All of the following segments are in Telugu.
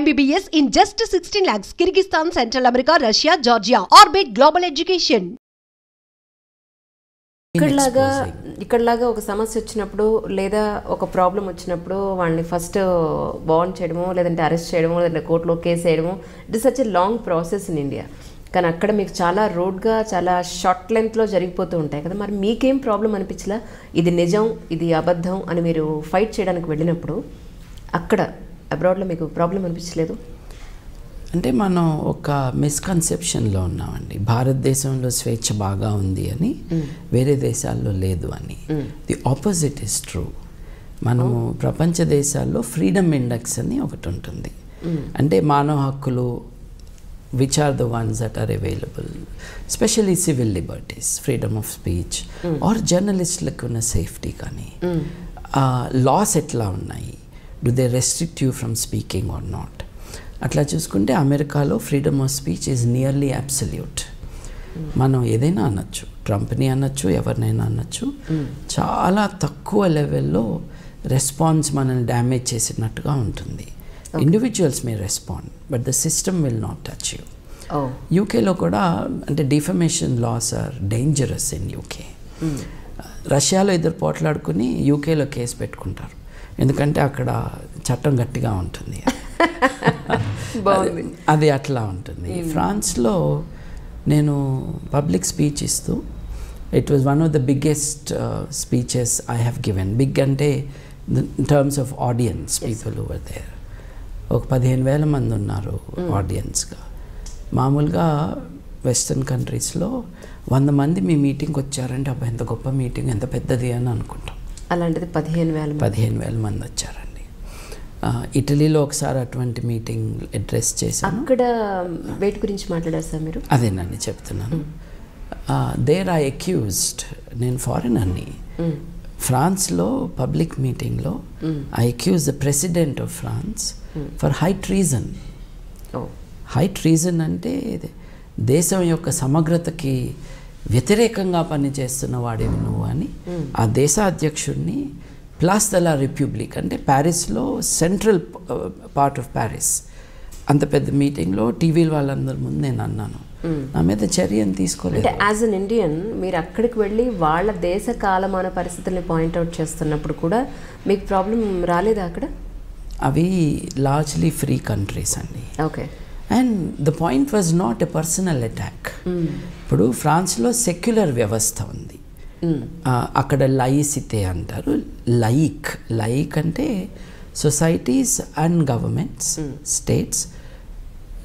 MBBS in just 16 lakhs. Kyrgyzstan, Central America, Russia, Georgia. Orbit Global Education. ఇక్కడలాగా ఒక సమస్య వచ్చినప్పుడు లేదా ఒక ప్రాబ్లం వచ్చినప్పుడు వాళ్ళని ఫస్ట్ బాండ్ చేయడమో లేదంటే అరెస్ట్ చేయడమో లేదంటే కోర్టులో కేసు వేయడమో it is such a long process in India. కానీ అక్కడ మీకు చాలా రోడ్గా చాలా షార్ట్ లెంత్లో జరిగిపోతూ ఉంటాయి కదా. మరి మీకేం ప్రాబ్లం అనిపించలా? ఇది నిజం, ఇది అబద్ధం అని మీరు ఫైట్ చేయడానికి వెళ్ళినప్పుడు అక్కడ అబ్రాడ్లో మీకు ప్రాబ్లం అనిపించలేదు? అంటే మనం ఒక మిస్కన్సెప్షన్లో ఉన్నామండి. భారతదేశంలో స్వేచ్ఛ బాగా ఉంది అని, వేరే దేశాల్లో లేదు అని. The opposite is true. మనము ప్రపంచ దేశాల్లో ఫ్రీడమ్ ఇండెక్స్ అని ఒకటి ఉంటుంది. అంటే మానవ హక్కులు which are the ones that are available, especially civil liberties, freedom of speech, or journalistic safety కానీ laws ఎట్లా ఉన్నాయి, do they restrict you from speaking or not? అట్లా చూసుకుంటే అమెరికాలో freedom of speech is nearly absolute. మనం ఏదైనా అనొచ్చు, ట్రంప్ని అనొచ్చు, ఎవరినైనా అనొచ్చు. చాలా తక్కువ లెవెల్లో రెస్పాన్స్ మనల్ని డ్యామేజ్ చేసినట్టుగా ఉంటుంది. Individuals may respond but the system will not touch you. యూకేలో కూడా అంటే defamation laws are dangerous in UK. రష్యాలో ఇద్దరు పోట్లాడుకుని యూకేలో కేసు పెట్టుకుంటారు, ఎందుకంటే అక్కడ చట్టం గట్టిగా ఉంటుంది. అది అట్లా ఉంటుంది. ఫ్రాన్స్లో నేను పబ్లిక్ స్పీచ్ ఇస్తూ, it was one of the biggest speeches I have given. Big అంటే in terms of audience, people over there. ఒక 15,000 మంది ఉన్నారు ఆడియన్స్గా. మామూలుగా వెస్టర్న్ కంట్రీస్లో 100 మంది మీ మీటింగ్కి వచ్చారంటే అబ్బా ఎంత గొప్ప మీటింగ్, ఎంత పెద్దది అని అనుకుంటాం. అలాంటిది 15,000 మంది వచ్చారండి. ఇటలీలో ఒకసారి అటువంటి మీటింగ్ అడ్రస్ చేశాను. అక్కడ వెయిట్ గురించి మాట్లాడారు సార్ మీరు? అదేనండి చెప్తున్నాను. దేర్ ఐ అక్యూజ్డ్, నేను ఫారినర్ని, ఫ్రాన్స్లో పబ్లిక్ మీటింగ్లో I accuse the president of France for high treason. High treason అంటే దేశం యొక్క సమగ్రతకి వ్యతిరేకంగా పనిచేస్తున్న వాడేవి నువ్వు అని ఆ దేశాధ్యక్షుడిని, ప్లాస్ ద లా రిపబ్లిక్ అంటే ప్యారిస్లో సెంట్రల్ పార్ట్ ఆఫ్ ప్యారిస్, అంత పెద్ద మీటింగ్లో టీవీల వాళ్ళందరి ముందు నేను అన్నాను. నా మీద చర్యను తీసుకోలేదు. అంటే యాజ్ అన్ ఇండియన్ మీరు అక్కడికి వెళ్ళి వాళ్ళ దేశ కాలమాన పరిస్థితుల్ని పాయింట్అవుట్ చేస్తున్నప్పుడు కూడా మీకు ప్రాబ్లం రాలేదా అక్కడ? అవి లార్జ్లీ ఫ్రీ కంట్రీస్ అండి. Okay. And the point was not a personal attack. ఇప్పుడు ఫ్రాన్స్లో సెక్యులర్ వ్యవస్థ ఉంది. అక్కడ లయిసితే అంటారు. లయిక్ అంటే societies and governments, states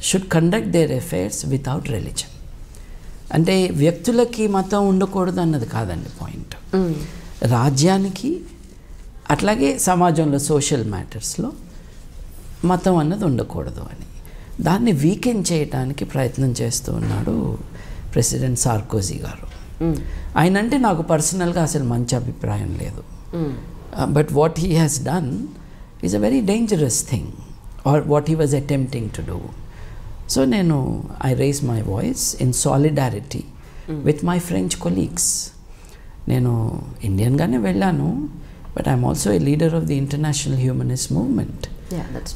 should conduct there affairs without religion. అంటే వ్యక్తులకి మతం ఉండకూడదు అన్నది కాదండి పాయింట్. రాజ్యానికి అట్లాగే సమాజంలో సోషల్ మ్యాటర్స్లో మతం అన్నది ఉండకూడదు అని, దాన్ని వీకెండ్ చేయడానికి ప్రయత్నం చేస్తూ ఉన్నాడు ప్రెసిడెంట్ సార్కోజీ గారు. ఆయన అంటే నాకు పర్సనల్గా అసలు మంచి అభిప్రాయం లేదు. But what he has done is a very dangerous thing, or what he was attempting to do. So నేను I raise my voice in solidarity with my French colleagues. నేను ఇండియన్గానే వెళ్ళాను, but I'm also a leader of the international humanist movement.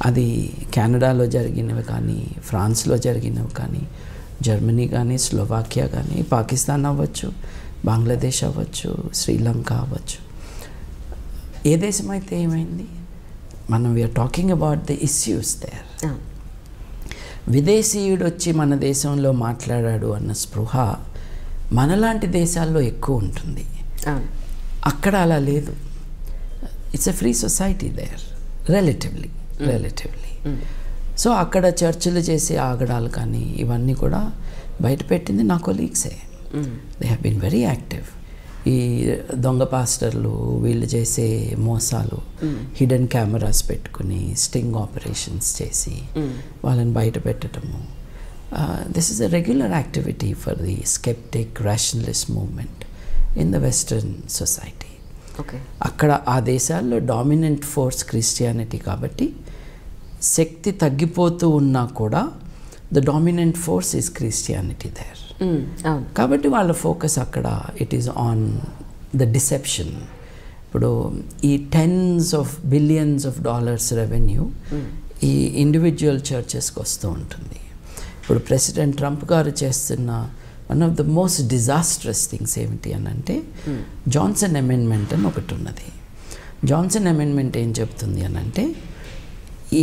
అది కెనడాలో జరిగినవి కానీ, ఫ్రాన్స్లో జరిగినవి కానీ, జర్మనీ కానీ, స్లోవాకియా కానీ, పాకిస్తాన్ అవ్వచ్చు, బంగ్లాదేశ్ అవ్వచ్చు, శ్రీలంక అవ్వచ్చు, ఏ దేశం అయితే ఏమైంది, మనం we are talking about the issues there. విదేశీయుడు వచ్చి మన దేశంలో మాట్లాడాడు అన్న స్పృహ మనలాంటి దేశాల్లో ఎక్కువ ఉంటుంది. అక్కడ అలా లేదు. It's a free society there relatively. So అక్కడ చర్చలు చేసే ఆగడాలు కానీ ఇవన్నీ కూడా బయటపెట్టింది నా కొలీగ్సే. They have been very active. ఈ దొంగ పాస్టర్లు వీళ్ళు చేసే మోసాలు, హిడెన్ కెమెరాస్ పెట్టుకుని స్టింగ్ ఆపరేషన్స్ చేసి వాళ్ళని బయట పెట్టడము, this is a regular activity for the sceptic rationalist movement in the western society. అక్కడ ఆ దేశాల్లో డామినెంట్ ఫోర్స్ క్రిస్టియానిటీ కాబట్టి శక్తి తగ్గిపోతూ ఉన్నా కూడా the dominant force is Christianity there. కాబట్టి వాళ్ళ ఫోకస్ అక్కడ it is on the deception. ఇప్పుడు ఈ $10s of billions రెవెన్యూ ఈ ఇండివిజువల్ చర్చెస్కి వస్తూ ఉంటుంది. ఇప్పుడు ప్రెసిడెంట్ ట్రంప్ గారు చేస్తున్న one of the most disastrous things ఏమిటి అని అంటే జాన్సన్ అమెండ్మెంట్ అని ఒకటి ఉన్నది. జాన్సన్ అమెండ్మెంట్ ఏం చెప్తుంది అని అంటే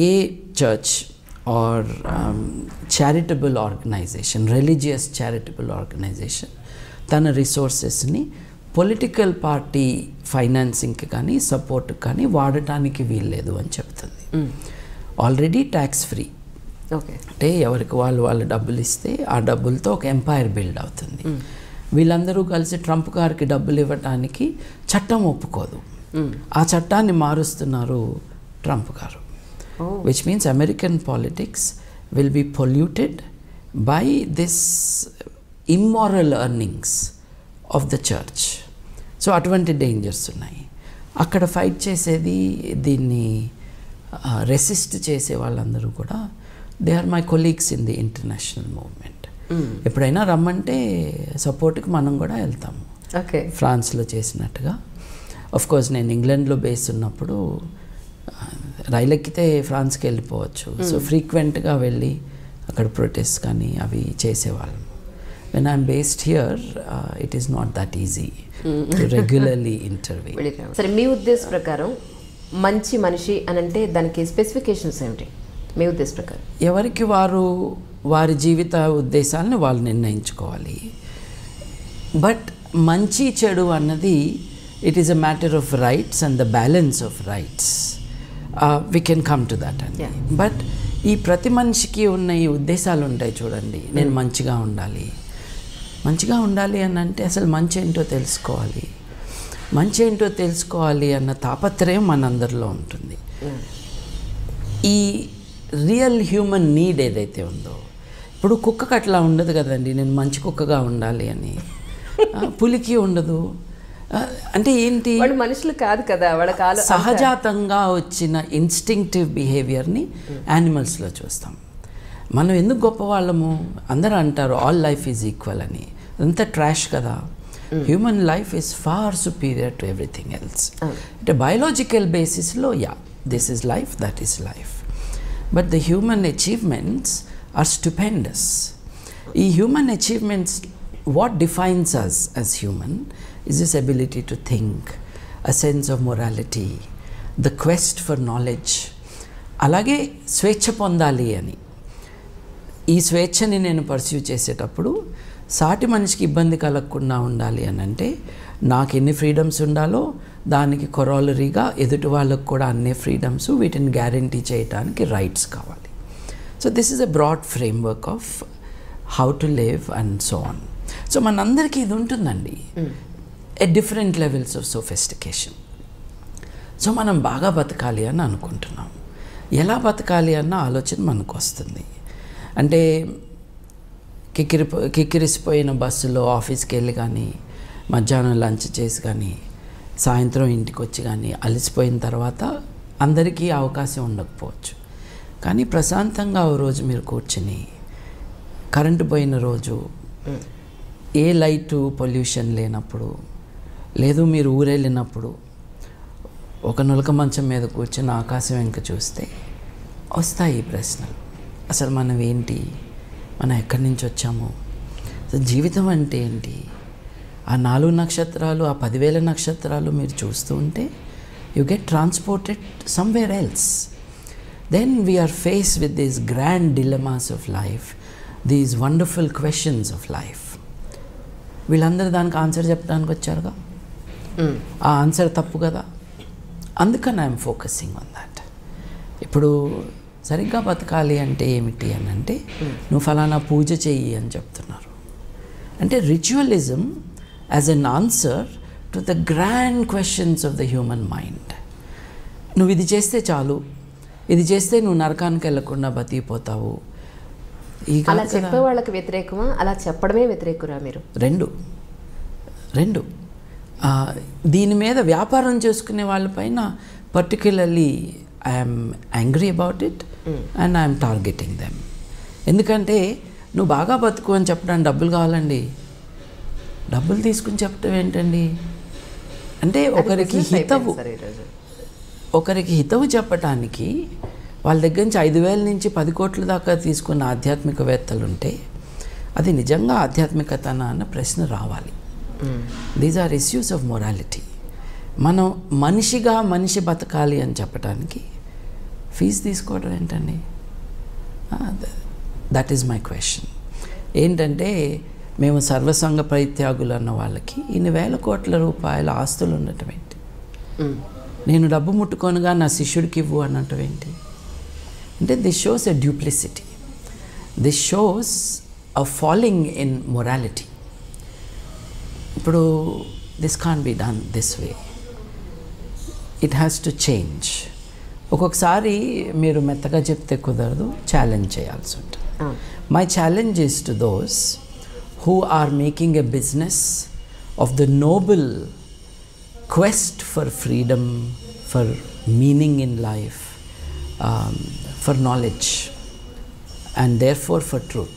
a church or charitable organization, religious charitable organization తన రిసోర్సెస్ని పొలిటికల్ పార్టీ ఫైనాన్సింగ్కి కానీ సపోర్ట్కి కానీ వాడటానికి వీల్లేదు అని చెప్తుంది. Already tax free. ఓకే, అంటే ఎవరికి వాళ్ళు డబ్బులు ఇస్తే ఆ డబ్బులతో ఒక ఎంపైర్ బిల్డ్ అవుతుంది. వీళ్ళందరూ కలిసి ట్రంప్ గారికి డబ్బులు ఇవ్వటానికి చట్టం ఒప్పుకోదు. ఆ చట్టాన్ని మారుస్తున్నారు ట్రంప్ గారు. Which means American politics will be polluted by this immoral earnings of the church. So అటువంటి డేంజర్స్ ఉన్నాయి. అక్కడ ఫైట్ చేసేది, దీన్ని రెసిస్ట్ చేసే వాళ్ళందరూ కూడా they are my colleagues in the international movement. ఎప్పుడైనా రమ్మంటే సపోర్ట్కి మనం కూడా వెళ్తాము. ఓకే, ఫ్రాన్స్లో చేసినట్టుగా. కోర్స్ నేను ఇంగ్లాండ్లో బేస్ ఉన్నప్పుడు రైలు ఎక్కితే ఫ్రాన్స్కి వెళ్ళిపోవచ్చు. సో ఫ్రీక్వెంట్గా వెళ్ళి అక్కడ ప్రొటెస్ట్ కానీ అవి చేసేవాళ్ళం. When I'm based here it is not that easy to regularly interview. సరే, మీ ఉద్దేశ ప్రకారం మంచి మనిషి అని అంటే దానికి స్పెసిఫికేషన్స్ ఏమిటి మీ ఉద్దేశ ప్రకారం? ఎవరికి వారి జీవిత ఉద్దేశాలను వాళ్ళు నిర్ణయించుకోవాలి. బట్ మంచి చెడు అన్నది it is a matter of rights and the balance of rights. We can come to that అండి. బట్ ఈ ప్రతి మనిషికి ఉన్న ఈ ఉద్దేశాలు ఉంటాయి చూడండి. నేను మంచిగా ఉండాలి అని అంటే అసలు మంచి ఏంటో తెలుసుకోవాలి. మంచి ఏంటో తెలుసుకోవాలి అన్న తాపత్రయం మనందరిలో ఉంటుంది. ఈ రియల్ హ్యూమన్ నీడ్ ఏదైతే ఉందో, ఇప్పుడు కుక్కకు అట్లా ఉండదు కదండి, నేను మంచి కుక్కగా ఉండాలి అని. పులికి ఉండదు. అంటే ఏంటి, వాళ్ళు మనుషులు కాదు కదా, వాళ్ళ సహజాతంగా వచ్చిన ఇన్స్టింక్టివ్ బిహేవియర్ని యానిమల్స్లో చూస్తాం. మనం ఎందుకు గొప్పవాళ్ళము? అందరూ అంటారు ఆల్ లైఫ్ ఈజ్ ఈక్వల్ అని. అంతా ట్రాష్ కదా. Human life is far superior to everything else. అంటే బయాలజికల్ బేసిస్లో this is life, that is life. But the human achievements are stupendous. ఈ human achievements, what defines us as human is this ability to think, a sense of morality, the quest for knowledge. అలాగే స్వేచ్ఛ పొందాలి అని. ఈ స్వేచ్ఛని నేను పర్స్యూ చేసేటప్పుడు సాటి మనిషికి ఇబ్బంది కలగకుండా ఉండాలి అని అంటే నాకు ఎన్ని ఫ్రీడమ్స్ ఉండాలో దానికి కొరాలరీగా ఎదుటి వాళ్ళకు కూడా అన్ని ఫ్రీడమ్స్, వీటిని గ్యారంటీ చేయడానికి రైట్స్ కావాలి. So this is a broad framework of how to live and so on. So మనందరికీ ఇది ఉంటుందండి, at different levels of sophistication. So మనం బాగా బతకాలి అని అనుకుంటున్నాం. ఎలా బతకాలి అన్న ఆలోచన మనకు వస్తుంది. అంటే కిక్కిరిసిపోయిన బస్సులో ఆఫీస్కి వెళ్ళి కానీ, మధ్యాహ్నం లంచ్ చేసి కానీ, సాయంత్రం ఇంటికి వచ్చి కానీ అలసిపోయిన తర్వాత అందరికీ అవకాశం ఉండకపోవచ్చు. కానీ ప్రశాంతంగా ఓ రోజు మీరు కూర్చుని, కరెంటు పోయిన రోజు, ఏ లైటు పొల్యూషన్ లేనప్పుడు, లేదు మీరు ఊరెళ్ళినప్పుడు ఒక నులక మంచం మీద కూర్చొని ఆకాశం వెంక చూస్తే వస్తాయి ఈ ప్రశ్నలు. అసలు మనం ఏంటి, మనం ఎక్కడి నుంచి వచ్చాము, జీవితం అంటే ఏంటి? ఆ 4 నక్షత్రాలు, ఆ 10,000 నక్షత్రాలు మీరు చూస్తూ ఉంటే you get transported somewhere else. Then we are face with these grand dilemmas of life, these wonderful questions of life. వీళ్ళందరూ దానికి ఆన్సర్ చెప్పడానికి వచ్చారుగా, ఆ ఆన్సర్ తప్పు కదా. అందుకని ఐఎమ్ ఫోకసింగ్ ఆన్ దాట్. ఇప్పుడు సరిగ్గా బతకాలి అంటే ఏమిటి అని అంటే, నువ్వు ఫలానా పూజ చెయ్యి అని చెప్తున్నారు. అంటే ritualism as an answer to the grand questions of the human mind. నువ్వు ఇది చేస్తే చాలు, ఇది చేస్తే నువ్వు నరకానికి వెళ్ళకుండా బతికిపోతావు. అలా చెప్పే వాళ్ళకి వ్యతిరేకమా, అలా చెప్పడమే వ్యతిరేకురా మీరు? రెండు. దీని మీద వ్యాపారం చేసుకునే వాళ్ళపైన particularly I'm angry about it and I'm targeting them. ఎందుకంటే నువ్వు బాగా బతుకు అని చెప్పడానికి డబ్బులు కావాలండి. డబ్బులు తీసుకుని చెప్పడం ఏంటండి? అంటే ఒకరికి హితవు చెప్పటానికి వాళ్ళ దగ్గర నుంచి 5,000 నుంచి 10 కోట్ల దాకా తీసుకున్న ఆధ్యాత్మికవేత్తలు ఉంటే అది నిజంగా ఆధ్యాత్మికతనా అన్న ప్రశ్న రావాలి. These are issues of morality. మనం మనిషిగా మనిషి బతకాలి అని చెప్పడానికి ఫీజు తీసుకోవడం ఏంటండి? That is my question. ఏంటంటే మేము సర్వసంగ పరిత్యాగులు అన్న వాళ్ళకి ఇన్ని వేల కోట్ల రూపాయల ఆస్తులు ఉండటం ఏంటి? నేను డబ్బు ముట్టుకొనగా నా శిష్యుడికి ఇవ్వు అనటం ఏంటి? అంటే this shows a duplicity, this shows a falling in morality. ఇప్పుడు this can be done this way, it has to change. ఒక్కొక్కసారి మీరు మెత్తగా చెప్తే కుదరదు, ఛాలెంజ్ చేయాల్సి ఉంటుంది. My challenge is to those who are making a business of the noble quest for freedom, for meaning in life, for knowledge, and therefore for truth.